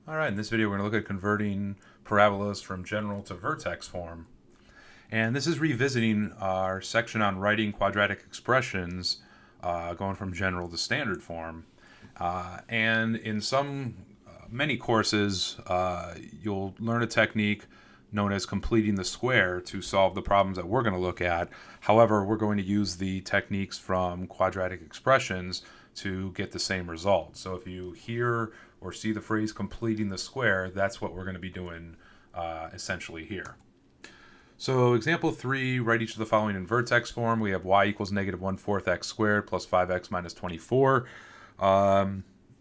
All right, in this video we're going to look at converting parabolas from general to vertex form. And this is revisiting our section on writing quadratic expressions going from general to standard form. And in many courses, you'll learn a technique known as completing the square to solve the problems that we're going to look at. However, we're going to use the techniques from quadratic expressions to get the same result. So if you hear or see the phrase completing the square, that's what we're going to be doing essentially here. So example 3, write each of the following in vertex form. We have y equals negative 1/4 x squared plus 5x minus 24.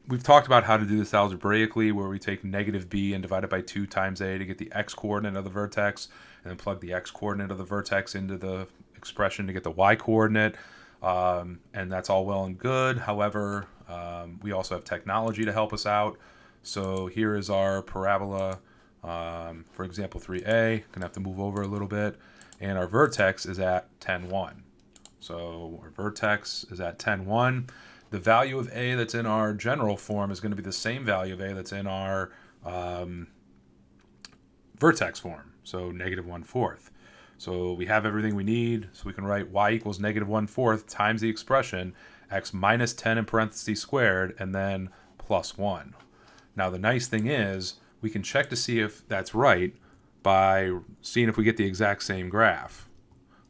We've talked about how to do this algebraically, where we take negative b and divide it by 2 times a to get the x-coordinate of the vertex, and then plug the x-coordinate of the vertex into the expression to get the y-coordinate. And that's all well and good. However, we also have technology to help us out. So here is our parabola for example 3a. Gonna have to move over a little bit. And our vertex is at 10, 1. So our vertex is at 10, 1. The value of a that's in our general form is going to be the same value of a that's in our vertex form, so negative 1/4. So we have everything we need, so we can write y equals negative 1/4 times the expression x minus 10 in parentheses squared and then plus 1. Now the nice thing is we can check to see if that's right by seeing if we get the exact same graph.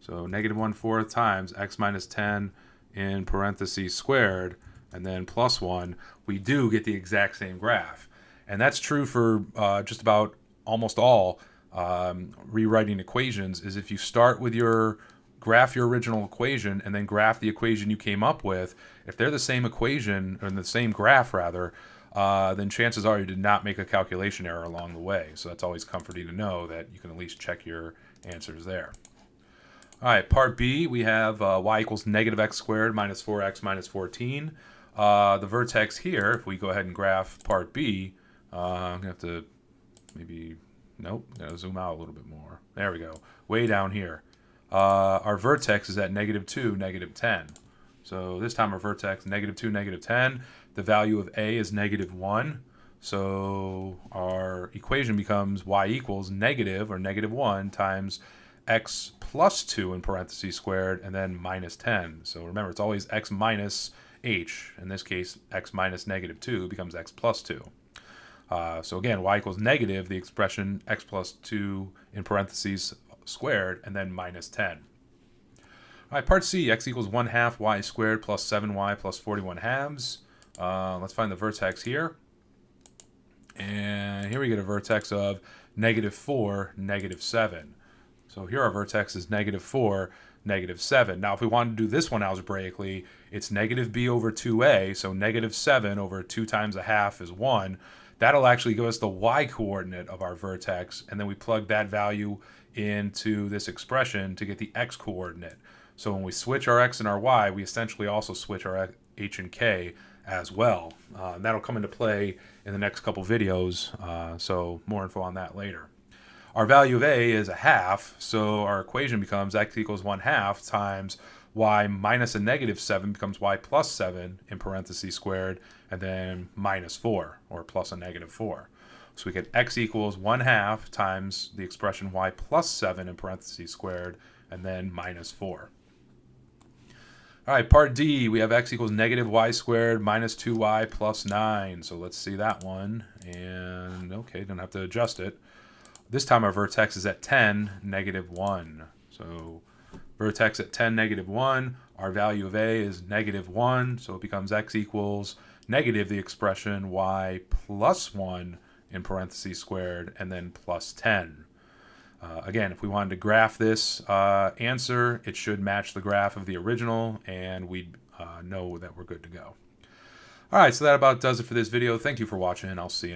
So negative 1/4 times x minus 10 in parentheses squared and then plus 1, we do get the exact same graph. And that's true for just about almost all rewriting equations. Is if you start with graph your original equation and then graph the equation you came up with, if they're the same equation, or the same graph rather, then chances are you did not make a calculation error along the way. So that's always comforting to know that you can at least check your answers there. All right, part B, we have y equals negative x squared minus 4x minus 14. The vertex here, if we go ahead and graph part B, I'm going to have to gotta zoom out a little bit more. There we go, way down here. Our vertex is at negative 2, negative 10. So this time our vertex, negative 2, negative 10. The value of a is negative 1. So our equation becomes y equals negative, or negative 1, times x plus 2 in parentheses squared and then minus 10. So remember, it's always x minus h. In this case, x minus negative 2 becomes x plus 2. So again, y equals negative, the expression x plus 2 in parentheses squared and then minus 10. All right, part C, x equals 1/2 y squared plus 7y plus 41 halves. Let's find the vertex here. And here we get a vertex of negative 4, negative 7. So here our vertex is negative 4, negative 7. Now if we want to do this one algebraically, it's negative b over 2a, so negative 7 over 2 times a half is 1. That'll actually give us the y-coordinate of our vertex, and then we plug that value into this expression to get the x-coordinate. So when we switch our x and our y, we essentially also switch our h and k as well. That'll come into play in the next couple videos, so more info on that later. Our value of a is a half, so our equation becomes x equals 1/2 times y minus a negative 7 becomes y plus 7 in parentheses squared, and then minus 4, or plus a negative 4. So we get x equals 1/2 times the expression y plus 7 in parentheses squared, and then minus 4. All right, part D, we have x equals negative y squared minus 2y plus 9. So let's see that one. And okay, don't have to adjust it. This time our vertex is at 10, negative 1. So vertex at 10, negative 1. Our value of a is negative 1. So it becomes x equals negative the expression y plus 1 in parentheses squared and then plus 10. Again, if we wanted to graph this answer, it should match the graph of the original, and we'd know that we're good to go. All right, so that about does it for this video. Thank you for watching, and I'll see you.